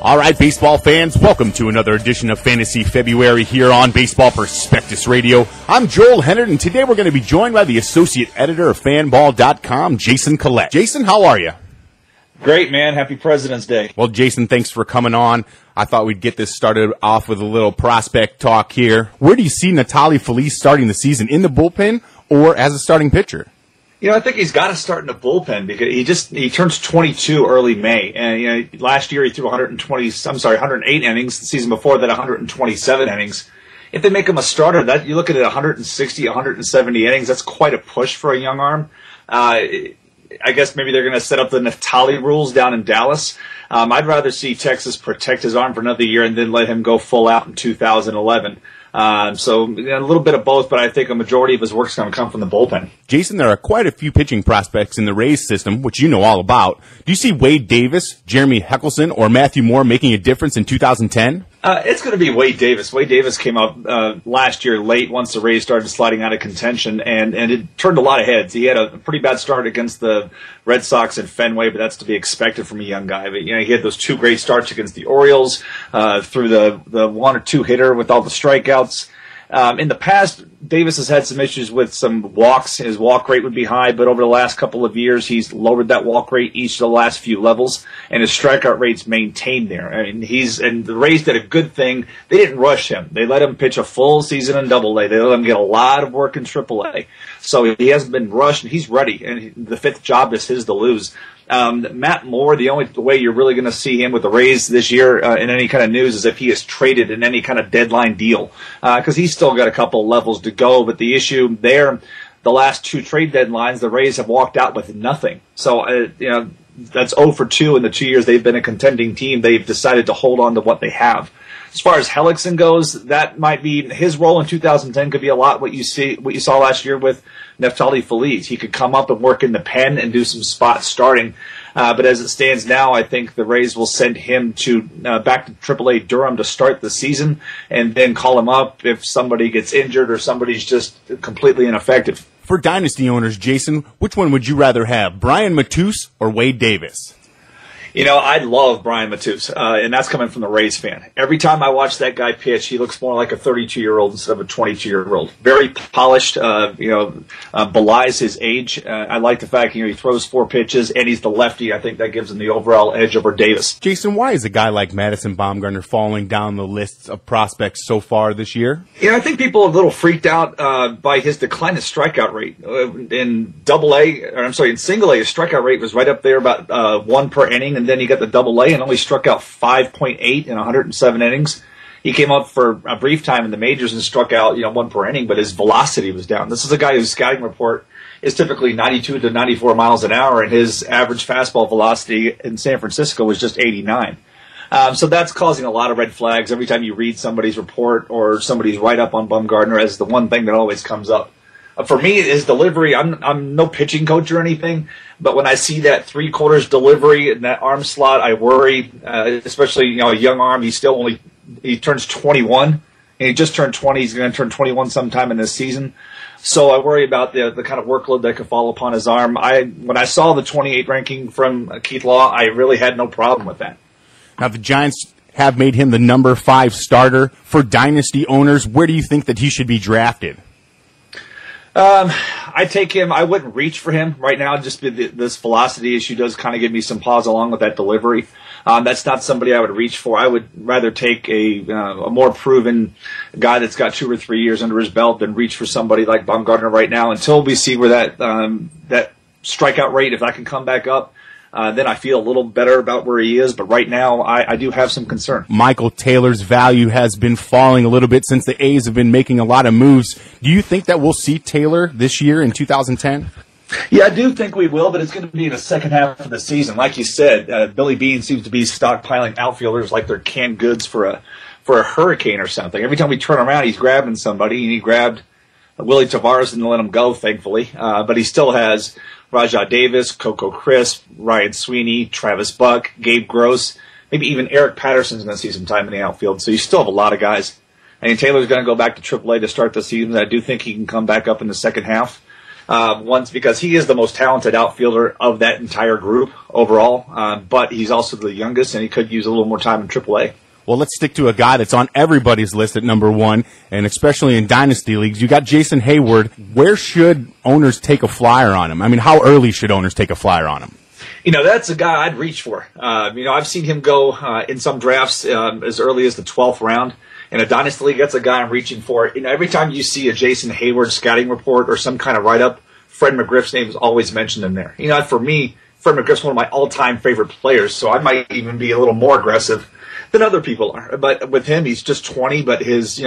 All right, baseball fans, welcome to another edition of Fantasy February here on Baseball Prospectus Radio. I'm Joel Henard, and today we're going to be joined by the associate editor of Fanball.com, Jason Collette. Jason, how are you? Great, man. Happy President's Day. Well, Jason, thanks for coming on. I thought we'd get this started off with a little prospect talk here. Where do you see Neftali Feliz starting the season, in the bullpen or as a starting pitcher? You know, I think he's got to start in the bullpen because he turns 22 early May, and last year he threw 108 innings. The season before that, 127 innings. If they make him a starter, that you look at it, 160, 170 innings. That's quite a push for a young arm. I guess maybe they're going to set up the Neftali rules down in Dallas. I'd rather see Texas protect his arm for another year and then let him go full out in 2011. So a little bit of both, but I think a majority of his work is going to come from the bullpen. Jason, there are quite a few pitching prospects in the Rays system, which you know all about. Do you see Wade Davis, Jeremy Heckelson, or Matthew Moore making a difference in 2010? It's going to be Wade Davis. Wade Davis came up last year late once the Rays started sliding out of contention, and it turned a lot of heads. He had a pretty bad start against the Red Sox at Fenway, but that's to be expected from a young guy. But he had those two great starts against the Orioles, through the one or two hitter with all the strikeouts. In the past, Davis has had some issues with some walks. His walk rate would be high, but over the last couple of years, he's lowered that walk rate each of the last few levels, and his strikeout rate's maintained there. I mean, and the Rays did a good thing. They didn't rush him. They let him pitch a full season in Double-A. They let him get a lot of work in Triple-A. So he hasn't been rushed, and he's ready, and the fifth job is his to lose. Matt Moore, the only way you're really going to see him with the Rays this year in any kind of news is if he is traded in any kind of deadline deal, because he's still got a couple levels to go. But the issue there, the last two trade deadlines, the Rays have walked out with nothing. So, that's 0 for 2 in the 2 years they've been a contending team. They've decided to hold on to what they have. As far as Hellickson goes, that might be his role in 2010 could be a lot what you saw last year with Neftali Feliz. He could come up and work in the pen and do some spot starting. But as it stands now, I think the Rays will send him back to AAA Durham to start the season and then call him up if somebody gets injured or somebody's just completely ineffective. For Dynasty owners, Jason, which one would you rather have, Brian Matus or Wade Davis? I love Brian Matus, and that's coming from the Rays fan. Every time I watch that guy pitch, he looks more like a 32-year-old instead of a 22-year-old. Very polished, belies his age. I like the fact, he throws 4 pitches, and he's the lefty. I think that gives him the overall edge over Davis. Jason, why is a guy like Madison Bumgarner falling down the lists of prospects so far this year? I think people are a little freaked out by his decline in strikeout rate. In Single-A, his strikeout rate was right up there about 1 per inning. And then he got the Double-A and only struck out 5.8 in 107 innings. He came up for a brief time in the majors and struck out 1 per inning, but his velocity was down. This is a guy whose scouting report is typically 92 to 94 miles an hour, and his average fastball velocity in San Francisco was just 89. So that's causing a lot of red flags every time you read somebody's report or somebody's write-up on Bumgarner as the one thing that always comes up. For me, his delivery, I'm no pitching coach or anything, but when I see that 3/4 delivery in that arm slot, I worry, especially, a young arm. He turns 21, and he just turned 20. He's going to turn 21 sometime in this season. So I worry about the kind of workload that could fall upon his arm. When I saw the 28 ranking from Keith Law, I really had no problem with that. Now, the Giants have made him the number 5 starter. For Dynasty owners, where do you think that he should be drafted? I take him. I wouldn't reach for him right now. Just this velocity issue does kind of give me some pause along with that delivery. That's not somebody I would reach for. I would rather take a more proven guy that's got 2 or 3 years under his belt than reach for somebody like Bumgarner right now until we see where that strikeout rate, if that can come back up. Then I feel a little better about where he is, but right now I do have some concern. Michael Taylor's value has been falling a little bit since the A's have been making a lot of moves. Do you think that we'll see Taylor this year in 2010? Yeah, I do think we will, but it's going to be in the second half of the season. Like you said, Billy Beane seems to be stockpiling outfielders like they're canned goods for a hurricane or something. Every time we turn around, he's grabbing somebody, and he grabbed Willie Tavares and let him go, thankfully. But he still has Rajah Davis, Coco Crisp, Ryan Sweeney, Travis Buck, Gabe Gross, maybe even Eric Patterson's going to see some time in the outfield. So you still have a lot of guys. And Taylor's going to go back to AAA to start the season. I do think he can come back up in the second half. Once because he is the most talented outfielder of that entire group overall, but he's also the youngest, and he could use a little more time in AAA. Well, let's stick to a guy that's on everybody's list at number one, and especially in dynasty leagues. You got Jason Hayward. Where should owners take a flyer on him? I mean, how early should owners take a flyer on him? That's a guy I'd reach for. I've seen him go in some drafts as early as the 12th round. In a dynasty league, that's a guy I'm reaching for. Every time you see a Jason Hayward scouting report or some kind of write-up, Fred McGriff's name is always mentioned in there. For me, Fred McGriff's one of my all-time favorite players, so I might even be a little more aggressive than other people are. But with him, he's just 20, but his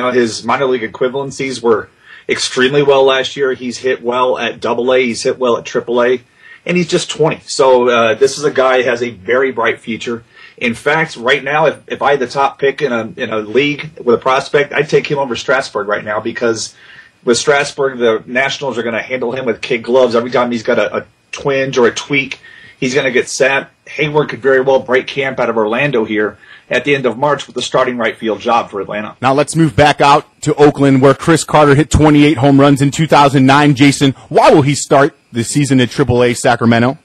minor league equivalencies were extremely well last year. He's hit well at AA, he's hit well at AAA, and he's just 20. So this is a guy who has a very bright future. In fact, right now, if I had the top pick in a league with a prospect, I'd take him over Strasburg right now, because with Strasburg, the Nationals are going to handle him with kid gloves. Every time he's got a twinge or a tweak, he's going to get sat. Hayward could very well break camp out of Orlando here at the end of March with the starting right field job for Atlanta. Now let's move back out to Oakland, where Chris Carter hit 28 home runs in 2009. Jason, why will he start the season at AAA Sacramento?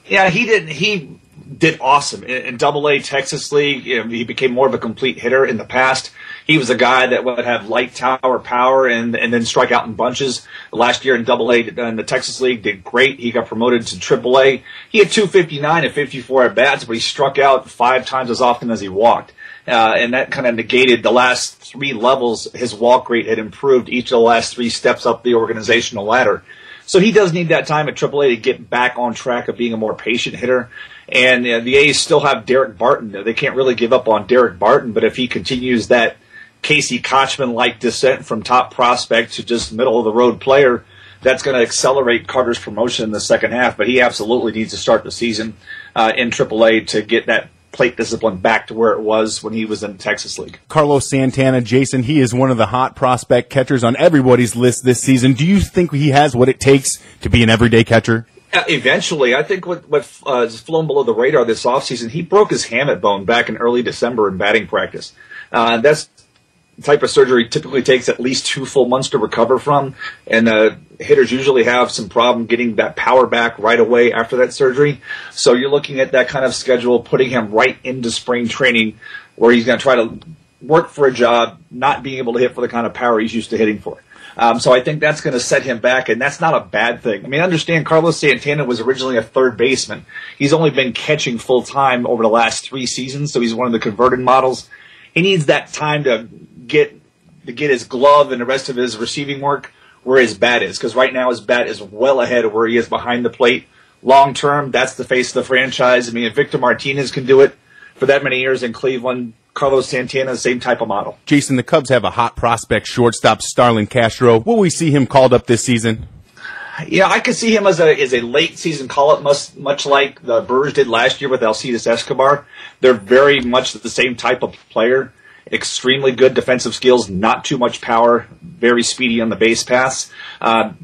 Yeah, he did awesome in AA Texas League. He became more of a complete hitter. In the past, he was a guy that would have light tower power and then strike out in bunches. Last year in AA in the Texas League, did great. He got promoted to AAA. He had 259 and 54 at bats, but he struck out 5 times as often as he walked. And that kind of negated the last 3 levels. His walk rate had improved each of the last 3 steps up the organizational ladder. So he does need that time at AAA to get back on track of being a more patient hitter. And the A's still have Derek Barton. They can't really give up on Derek Barton, but if he continues that Casey Kochman-like descent from top prospect to just middle-of-the-road player, that's going to accelerate Carter's promotion in the second half. But he absolutely needs to start the season in AAA to get that plate discipline back to where it was when he was in the Texas League. Carlos Santana, Jason, he is one of the hot prospect catchers on everybody's list this season. Do you think he has what it takes to be an everyday catcher? Eventually. I think what has flown below the radar this offseason, he broke his hamate bone back in early December in batting practice. That's the type of surgery typically takes at least 2 full months to recover from, and hitters usually have some problem getting that power back right away after that surgery. So you're looking at that kind of schedule, putting him right into spring training where he's going to try to work for a job, not being able to hit for the kind of power he's used to hitting for. So I think that's going to set him back, and that's not a bad thing. I mean, understand Carlos Santana was originally a third baseman. He's only been catching full-time over the last 3 seasons, so he's one of the converted models. He needs that time to get his glove and the rest of his receiving work where his bat is, because right now his bat is well ahead of where he is behind the plate. Long-term, that's the face of the franchise. I mean, if Victor Martinez can do it for that many years in Cleveland, Carlos Santana, same type of model. Jason, the Cubs have a hot prospect shortstop, Starlin Castro. Will we see him called up this season? Yeah, I could see him as a late season call-up, much like the Brewers did last year with Alcides Escobar. They're very much the same type of player. Extremely good defensive skills, not too much power, very speedy on the base paths.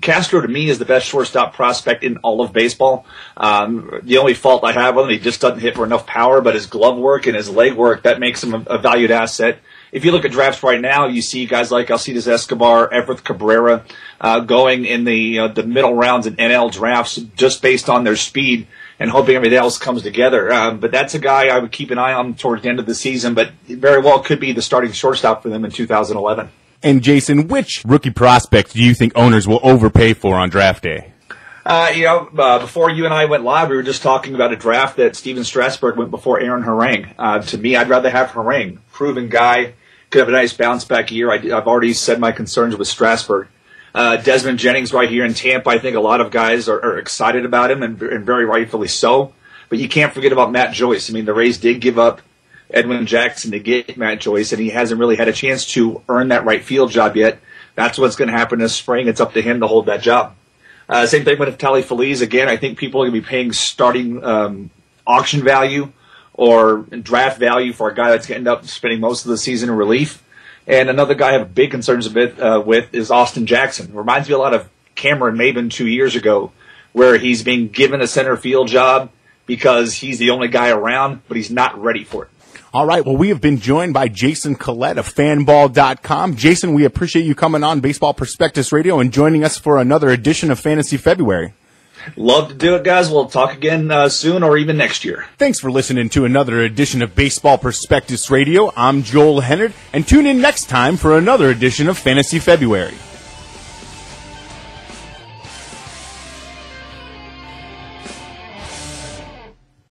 Castro, to me, is the best shortstop prospect in all of baseball. The only fault I have with him, he just doesn't hit for enough power, but his glove work and his leg work, that makes him a valued asset. If you look at drafts right now, you see guys like Alcides Escobar, Everett Cabrera going in the middle rounds in NL drafts just based on their speed and hoping everything else comes together. But that's a guy I would keep an eye on towards the end of the season, but very well could be the starting shortstop for them in 2011. And Jason, which rookie prospect do you think owners will overpay for on draft day? Before you and I went live, we were just talking about a draft that Steven Strasburg went before Aaron Harang. To me, I'd rather have Harang. Proven guy, could have a nice bounce-back year. I've already said my concerns with Strasburg. Desmond Jennings right here in Tampa, I think a lot of guys are excited about him, and very rightfully so. But you can't forget about Matt Joyce. I mean, the Rays did give up Edwin Jackson to get Matt Joyce, and he hasn't really had a chance to earn that right field job yet. That's what's going to happen this spring. It's up to him to hold that job. Same thing with Tally Feliz. Again, I think people are going to be paying starting auction value or draft value for a guy that's going to end up spending most of the season in relief. And another guy I have big concerns with is Austin Jackson. Reminds me a lot of Cameron Maybin 2 years ago, where he's being given a center field job because he's the only guy around, but he's not ready for it. All right, well, we have been joined by Jason Collette of Fanball.com. Jason, we appreciate you coming on Baseball Prospectus Radio and joining us for another edition of Fantasy February. Love to do it, guys. We'll talk again soon or even next year. Thanks for listening to another edition of Baseball Prospectus Radio. I'm Joel Henard, and tune in next time for another edition of Fantasy February.